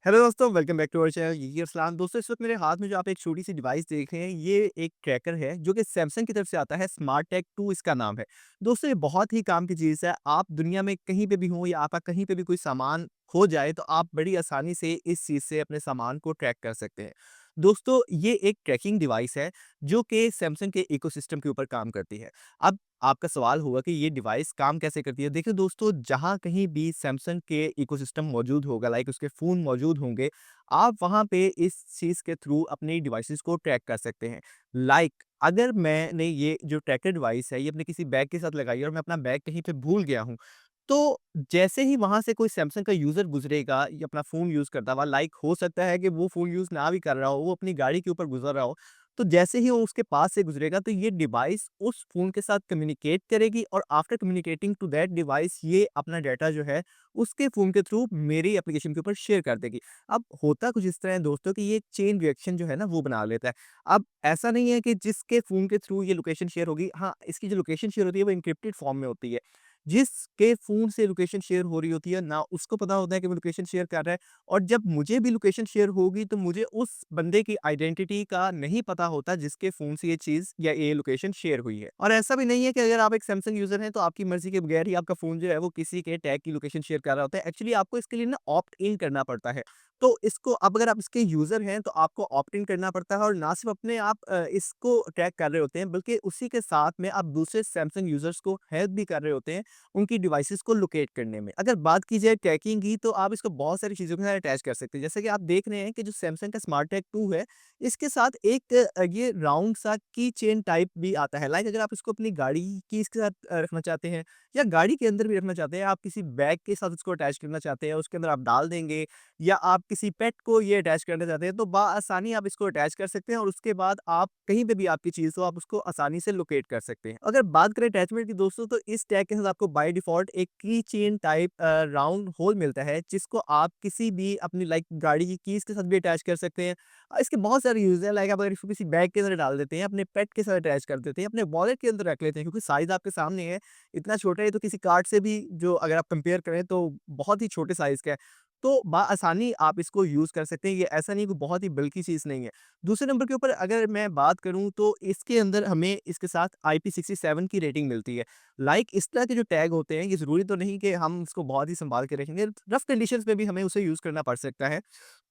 Hello दोस्तों, welcome back to our channel ये अरसलान। दोस्तों, इस वक्त मेरे हाथ में जो आप एक छोटी सी डिवाइस देख रहे हैं, ये एक ट्रैकर है जो कि सैमसंग की तरफ से आता है। स्मार्ट टैग 2 इसका नाम है। दोस्तों, ये बहुत ही काम की चीज़ है। आप दुनिया में कहीं पे भी हो या आपका कहीं पे भी कोई सामान खो जाए, तो आप बड़ी आसानी से इस चीज़ से अपने सामान को ट्रैक कर सकते हैं। दोस्तों, ये एक ट्रैकिंग डिवाइस है जो कि सैमसंग के इकोसिस्टम के ऊपर काम करती है। अब आपका सवाल होगा कि ये डिवाइस काम कैसे करती है? देखिए दोस्तों, जहाँ कहीं भी सैमसंग के इकोसिस्टम मौजूद होगा, लाइक उसके फ़ोन मौजूद होंगे, आप वहाँ पे इस चीज़ के थ्रू अपनी डिवाइसेज़ को ट्रैक कर सकते हैं। लाइक अगर मैंने ये जो ट्रैकर डिवाइस है, ये अपने किसी बैग के साथ लगाई है और मैं अपना बैग कहीं पे भूल गया हूँ, तो जैसे ही वहाँ से कोई सैमसंग का यूज़र गुज़रेगा या अपना फ़ोन यूज़ करता हुआ, लाइक हो सकता है कि वो फ़ोन यूज़ ना भी कर रहा हो, वो अपनी गाड़ी के ऊपर गुज़र रहा हो, तो जैसे ही वो उसके पास से गुज़रेगा, तो ये डिवाइस उस फ़ोन के साथ कम्युनिकेट करेगी और after communicating to that device, ये अपना डाटा जो है उसके फ़ोन के थ्रू मेरी एप्लीकेशन के ऊपर शेयर कर देगी। अब होता कुछ इस तरह है दोस्तों कि ये चेन रिएक्शन जो है ना, वो बना लेता है। अब ऐसा नहीं है कि जिसके फ़ोन के थ्रू ये लोकेशन शेयर होगी, हाँ, इसकी जो लोकेशन शेयर होती है वो एन्क्रिप्टेड फ़ॉर्म में होती है। जिसके फ़ोन से लोकेशन शेयर हो रही होती है ना, उसको पता होता है कि वो लोकेशन शेयर कर रहा है, और जब मुझे भी लोकेशन शेयर होगी, तो मुझे उस बंदे की आइडेंटिटी का नहीं पता होता जिसके फ़ोन से ये चीज़ या ये लोकेशन शेयर हुई है। और ऐसा भी नहीं है कि अगर आप एक सैमसंग यूज़र हैं, तो आपकी मर्ज़ी के बगैर ही आपका फ़ोन जो है वो किसी के टैग की लोकेशन शेयर कर रहा होता है। एक्चुअली आपको इसके लिए ना ऑप्ट इन करना पड़ता है। तो इसको अब अगर आप इसके यूज़र हैं, तो आपको ऑप्ट इन करना पड़ता है, और ना सिर्फ़ अपने आप इसको ट्रैक कर रहे होते हैं, बल्कि उसी के साथ में आप दूसरे सैमसंग यूज़र्स को हेल्प भी कर रहे होते हैं उनकी डिवाइसेज़ को लोकेट करने में। अगर बात की जाए ट्रैकिंग की, तो आप इसको बहुत सारी चीज़ों के साथ अटैच कर सकते हैं। जैसे कि आप देख रहे हैं कि जो सैमसंग का स्मार्ट टैग 2 है, इसके साथ एक ये राउंड सा की चेन टाइप भी आता है। लाइक अगर आप इसको अपनी गाड़ी कीज़ के साथ रखना चाहते हैं, या गाड़ी के अंदर भी रखना चाहते हैं, आप किसी बैग के साथ इसको अटैच करना चाहते हैं, उसके अंदर आप डाल देंगे, या आप किसी पेट को ये अटैच करना चाहते हैं, तो बआसानी आप इसको अटैच कर सकते हैं, और उसके बाद आप कहीं पे भी आपकी चीज़ हो, आप उसको आसानी से लोकेट कर सकते हैं। अगर बात करें अटैचमेंट की दोस्तों, तो इस टैग के साथ आपको बाय डिफ़ॉल्ट एक की चेन टाइप राउंड होल मिलता है, जिसको आप किसी भी अपनी लाइक गाड़ी की कीज़ के साथ भी अटैच कर सकते हैं। इसके बहुत सारे यूज़ हैं, लाइक आप अगर इसको किसी बैग के अंदर डाल देते हैं, अपने पेट के साथ अटैच कर देते हैं, अपने वॉलेट के अंदर रख लेते हैं, क्योंकि साइज़ आपके सामने है, इतना छोटा है, तो किसी कार्ड से भी जो अगर आप कंपेयर करें, तो बहुत ही छोटे साइज़ का है। तो बआसानी आप इसको यूज़ कर सकते हैं, ये ऐसा नहीं है, कोई बहुत ही बल्की चीज़ नहीं है। दूसरे नंबर के ऊपर अगर मैं बात करूँ, तो इसके अंदर हमें इसके साथ IP67 की रेटिंग मिलती है। लाइक इस तरह के जो टैग होते हैं, ये ज़रूरी तो नहीं कि हम इसको बहुत ही सँभाल के रखेंगे, रफ़ कंडीशंस में भी हमें उसे यूज़ करना पड़ सकता है।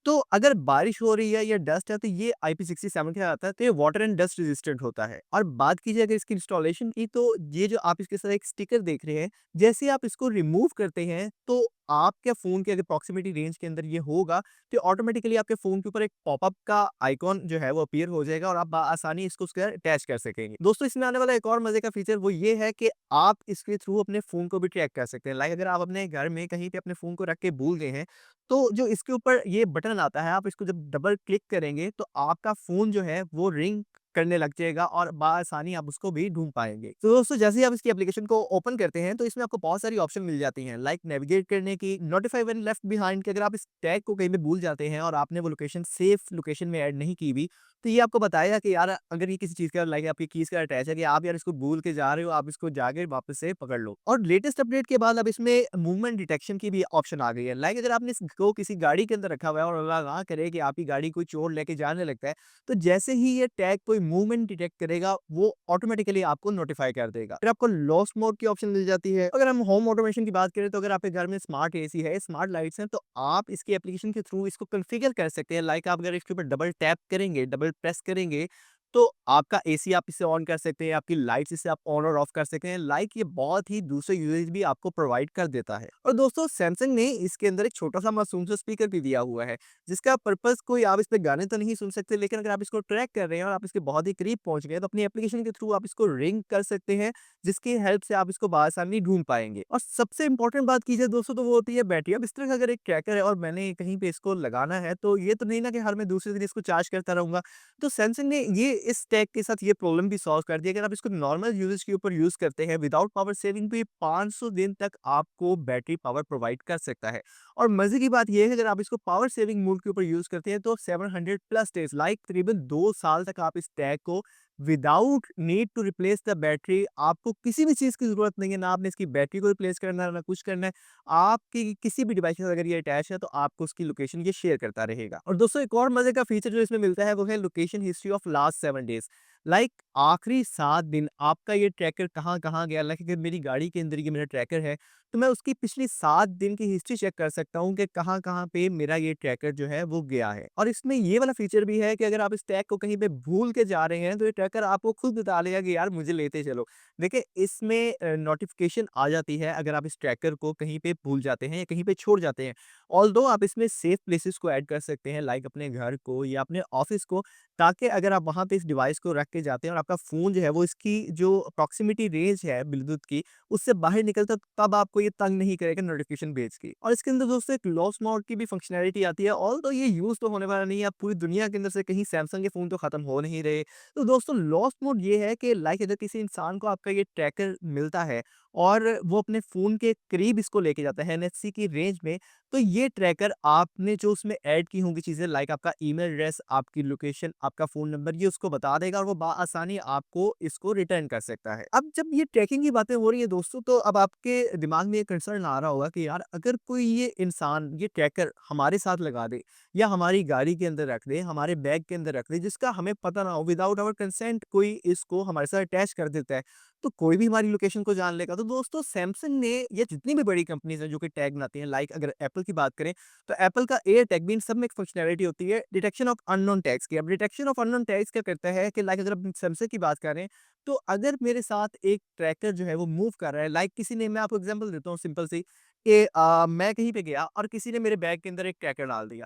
तो अगर बारिश हो रही है या डस्ट है, तो ये IP67 के साथ आता है, तो ये वाटर एंड डस्ट रेजिस्टेंट होता है। और बात की जाए अगर इसकी इंस्टॉलेशन की, तो ये जो आप इसके साथ एक स्टिकर देख रहे हैं, जैसे ही आप इसको रिमूव करते हैं, तो आपके फ़ोन के अगर प्रॉक्सिमिटी रेंज के अंदर ये होगा, तो ऑटोमेटिकली आपके फ़ोन के ऊपर एक पॉपअप का आइकॉन जो है वो अपीयर हो जाएगा, और आप बआसानी इसको उसके साथ अटैच कर सकेंगे। दोस्तों, इसमें आने वाला एक और मज़े का फीचर वो ये है कि आप इसके थ्रू अपने फ़ोन को भी ट्रैक कर सकते हैं। लाइक अगर आप अपने घर में कहीं पे अपने फ़ोन को रख के भूल गए हैं, तो जो इसके ऊपर ये बटन आता है, आप इसको जब डबल क्लिक करेंगे, तो आपका फ़ोन जो है वो रिंग करने लग जाएगा, और बआसानी आप उसको भी ढूँढ पाएँगे। तो दोस्तों, जैसे ही आप इसकी एप्लीकेशन को ओपन करते हैं, तो इसमें आपको बहुत सारी ऑप्शन मिल जाती हैं, लाइक नेविगेट करने की, नोटिफाई व्हेन लेफ्ट बिहाइंड, कि अगर आप इस टैग को कहीं पे भूल जाते हैं और आपने वो लोकेशन सेफ लोकेशन में ऐड नहीं की हुई, तो ये आपको बताएगा कि यार, अगर ये किसी चीज़ का लाइक आपकी कीज़ का अटैच है, कि आप यार इसको भूल के जा रहे हो, आप इसको जाके वापस से पकड़ लो। और लेटेस्ट अपडेट के बाद अब इसमें मूवमेंट डिटेक्शन की भी ऑप्शन आ गई है। लाइक अगर आपने इसको किसी गाड़ी के अंदर रखा हुआ है, और अल्लाह ना करे कि आपकी गाड़ी कोई चोर लेके जाने लगता है, तो जैसे ही ये टैग कोई मूवमेंट डिटेक्ट करेगा, वो ऑटोमेटिकली आपको नोटिफाई कर देगा। फिर आपको लॉस्ट मोड की ऑप्शन मिल जाती है। अगर हम होम ऑटोमेशन की बात करें, तो अगर आपके घर में स्मार्ट एसी है, स्मार्ट लाइट्स हैं, तो आप इसकी एप्लीकेशन के थ्रू इसको कॉन्फ़िगर कर सकते हैं। लाइक आप अगर इसके ऊपर डबल टैप करेंगे, डबल प्रेस करेंगे, तो आपका एसी आप इससे ऑन कर सकते हैं, आपकी लाइट्स इससे आप ऑन और ऑफ कर सकते हैं। लाइक ये बहुत ही दूसरे यूसेज भी आपको प्रोवाइड कर देता है। और दोस्तों, सैमसंग ने इसके अंदर एक छोटा-सा मासूम सा स्पीकर भी दिया हुआ है, जिसका पर्पस कोई आप इस पे गाने तो नहीं सुन सकते, लेकिन अगर आप इसको ट्रैक कर रहे हैं और आप इसके बहुत ही करीब पहुँच गए, तो अपनी एप्लीकेशन के थ्रू आप इसको रिंग कर सकते हैं, जिसकी हेल्प से आप इसको बआसानी ढूँढ पाएँगे। और सबसे इम्पोर्टेंट बात की जाए दोस्तों, तो वो होती है बैटरी। अब इस तरह का अगर एक ट्रैकर है और मैंने कहीं पे इसको लगाना है, तो ये तो नहीं ना कि हर मैं दूसरे दिन इसको चार्ज करता रहूँगा। तो सैमसंग ने ये इस टैग के साथ ये प्रॉब्लम भी सॉल्व कर दी है। अगर आप इसको नॉर्मल यूसेज के ऊपर यूज़ करते हैं विदाउट पावर सेविंग, तो ये 500 दिन तक आपको बैटरी पावर प्रोवाइड कर सकता है। और मज़े की बात ये है कि अगर आप इसको पावर सेविंग मोड के ऊपर यूज़ करते हैं, तो 700 प्लस डेज़ लाइक करीबन 2 साल तक आप इस टैग को without need to replace the battery आपको किसी भी चीज़ की ज़रूरत नहीं है, ना आपने इसकी बैटरी को रिप्लेस करना है, ना कुछ करना है। आपकी किसी भी डिवाइस के साथ अगर ये अटैच है तो आपको उसकी लोकेशन ये शेयर करता रहेगा। और दोस्तों एक और मज़े का फीचर जो इसमें मिलता है वो है location history of last 7 days. Like आखिरी 7 दिन आपका ये ट्रैकर कहाँ-कहाँ गया, लाइक अगर मेरी गाड़ी के अंदर ये मेरा ट्रैकर है, तो मैं उसकी पिछली 7 दिन की हिस्ट्री चेक कर सकता हूँ कि कहाँ-कहाँ पे मेरा ये ट्रैकर जो है वो गया है। और इसमें ये वाला फीचर भी है कि अगर आप इस टैग को कहीं पे भूल के जा रहे हैं, तो ये ट्रैकर आपको खुद बता देगा कि यार मुझे लेते चलो। देखिए इसमें नोटिफ़िकेशन आ जाती है अगर आप इस ट्रैकर को कहीं पे भूल जाते हैं या कहीं पे छोड़ जाते हैं। ऑल्दो आप इसमें सेफ प्लेसेस को ऐड कर सकते हैं, लाइक अपने घर को या अपने ऑफ़िस को, ताकि अगर आप वहाँ पे इस डिवाइस को रख के जाते हैं और आपका फ़ोन जो है वो इसकी जो प्रॉक्सिमिटी रेंज है ब्लूटूथ की, उससे बाहर निकलता, तब आपको ये तंग नहीं करेगा नोटिफ़िकेशन भेज के। और इसके अंदर दोस्तों एक लॉस्ट मोड की भी फंक्शनैलिटी आती है, ऑल्दो ये यूज़ तो होने वाला नहीं है, अब पूरी दुनिया के अंदर से कहीं सैमसंग के फ़ोन तो खत्म हो नहीं रहे। तो दोस्तों लॉस्ट मोड ये है कि लाइक अगर किसी इंसान को आपका ये ट्रैकर मिलता है और वो अपने फ़ोन के करीब इसको लेके जाता है एनएफसी की रेंज में, तो ये ट्रैकर आपने जो उसमें ऐड की होंगी चीज़ें, लाइक आपका ईमेल एड्रेस, आपकी लोकेशन, आपका फ़ोन नंबर, ये उसको बता देगा और वो बआसानी आपको इसको रिटर्न कर सकता है। अब जब ये ट्रैकिंग की बातें हो रही हैं दोस्तों, तो अब आपके दिमाग में ये कंसर्न आ रहा होगा कि यार अगर कोई ये इंसान ये ट्रैकर हमारे साथ लगा दे या हमारी गाड़ी के अंदर रख दे, हमारे बैग के अंदर रख दे, जिसका हमें पता ना हो, विदाउट आवर कंसेंट कोई इसको हमारे साथ अटैच कर देता है, तो कोई भी हमारी लोकेशन को जान लेगा। तो दोस्तों सैमसंग ने या जितनी भी बड़ी कंपनीज़ हैं जो कि टैग बनाती हैं, लाइक अगर एप्पल की बात करें, तो एप्पल का एयर टैग भी इन सब में एक फंक्शनैलिटी होती है डिटेक्शन ऑफ अननोन टैग्स की। अब डिटेक्शन ऑफ अननोन टैग्स क्या करता है कि लाइक अगर हम सैमसंग की बात करें, तो अगर मेरे साथ एक ट्रैकर जो है वो मूव कर रहा है, लाइक किसी ने, मैं आपको एग्जांपल देता हूँ सिंपल सी, कि मैं कहीं पे गया और किसी ने मेरे बैग के अंदर एक ट्रैकर डाल दिया।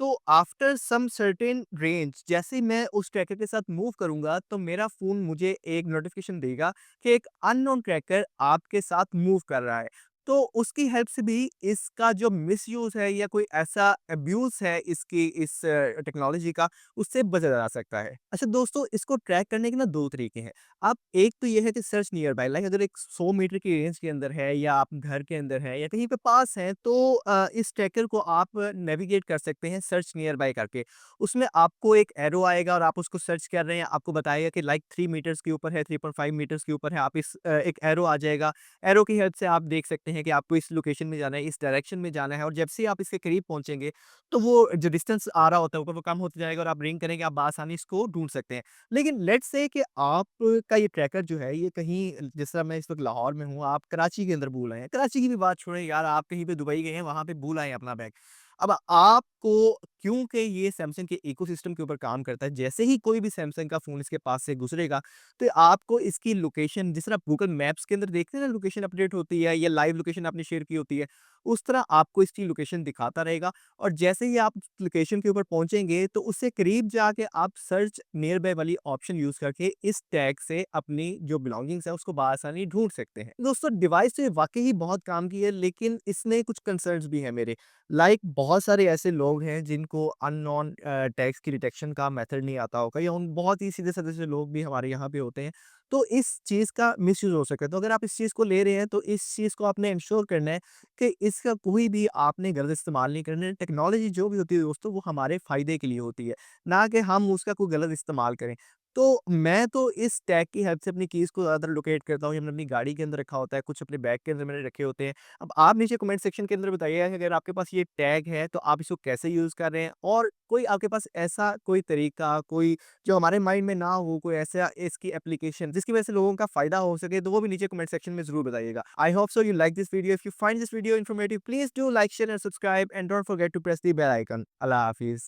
तो आफ्टर सम सर्टेन रेंज जैसे ही मैं उस ट्रैकर के साथ मूव करूँगा, तो मेरा फ़ोन मुझे एक नोटिफ़िकेशन देगा कि एक अननोन ट्रैकर आपके साथ मूव कर रहा है। तो उसकी हेल्प से भी इसका जो मिसयूज़ है या कोई ऐसा अब्यूज़ है इसकी इस टेक्नोलॉजी का, उससे बचा जा सकता है। अच्छा दोस्तों, इसको ट्रैक करने के ना 2 तरीके हैं। अब एक तो ये है कि सर्च नियर बाय, लाइक अगर एक 100 मीटर की रेंज के अंदर है या आप घर के अंदर हैं या कहीं पे पास हैं, तो इस ट्रैकर को आप नेविगेट कर सकते हैं सर्च नियर बाय करके। उसमें आपको एक एरो आएगा और आप उसको सर्च कर रहे हैं, आपको बताएगा कि लाइक 3 मीटर्स के ऊपर है, 3.5 मीटर्स के ऊपर है, आप इस एक एरो आ जाएगा। एरो की हेल्प से आप देख सकते हैं कि आपको इस लोकेशन में जाना है, इस डायरेक्शन में जाना है, और जब से आप इसके करीब पहुँचेंगे, तो वो जो डिस्टेंस आ रहा होता है ऊपर, वो कम होता जाएगा और आप रिंग करेंगे, आप बआसानी इसको ढूँढ सकते हैं। लेकिन लेट्स से कि आपका ये ट्रैकर जो है, ये कहीं, जिस तरह मैं इस वक़्त लाहौर में हूँ, आप कराची के अंदर भूल आए हैं। कराची की भी बात छोड़ें यार, आप कहीं पे दुबई गए हैं, वहाँ पे भूल आए हैं अपना बैग। अब आपको, क्योंकि ये सैमसंग के इकोसिस्टम के ऊपर काम करता है, जैसे ही कोई भी सैमसंग का फ़ोन इसके पास से गुज़रेगा, तो आपको इसकी लोकेशन, जिस तरह आप गूगल मैप्स के अंदर देखते हैं ना लोकेशन अपडेट होती है या लाइव लोकेशन आपने शेयर की होती है, उस तरह आपको इसकी लोकेशन दिखाता रहेगा। और जैसे ही आप लोकेशन के ऊपर पहुँचेंगे, तो उससे करीब जाके आप सर्च नियर बाय वाली ऑप्शन यूज़ करके इस टैग से अपनी जो बिलॉन्गिंग्स है उसको बआसानी ढूँढ सकते हैं। दोस्तों डिवाइस तो ये वाक़ई ही बहुत काम की है, लेकिन इसमें कुछ कंसर्न्स भी हैं मेरे। लाइक बहुत सारे ऐसे लोग हैं जिनको अननोन टैग्स की डिटेक्शन का मेथड नहीं आता होगा, या उन बहुत ही सीधे-साधे से लोग भी हमारे यहाँ पे होते हैं। तो इस चीज़ का मिसयूज़ हो सकता है। तो अगर आप इस चीज़ को ले रहे हैं, तो इस चीज़ को आपने इंश्योर करना है कि इसका कोई भी आपने गलत इस्तेमाल नहीं करना है। टेक्नोलॉजी जो भी होती है दोस्तों, वो हमारे फ़ायदे के लिए होती है, ना कि हम उसका कोई गलत इस्तेमाल करें। तो मैं तो इस टैग की हेल्प से अपनी कीज़ को ज़्यादातर लोकेट करता हूँ, या मैंने अपनी गाड़ी के अंदर रखा होता है, कुछ अपने बैग के अंदर मैंने रखे होते हैं। अब आप नीचे कमेंट सेक्शन के अंदर बताइएगा कि अगर आपके पास ये टैग है, तो आप इसको कैसे यूज़ कर रहे हैं, और कोई आपके पास ऐसा कोई तरीका, कोई जो हमारे माइंड में ना हो, कोई ऐसा इसकी एप्लीकेशन जिसकी वजह से लोगों का फ़ायदा हो सके, तो वो भी नीचे कमेंट सेक्शन में ज़रूर बताइएगा। I hope so you like this video. If you find this video informative, please do like, share and subscribe, and don't forget to press the bell icon. अल्लाह हाफ़िज़।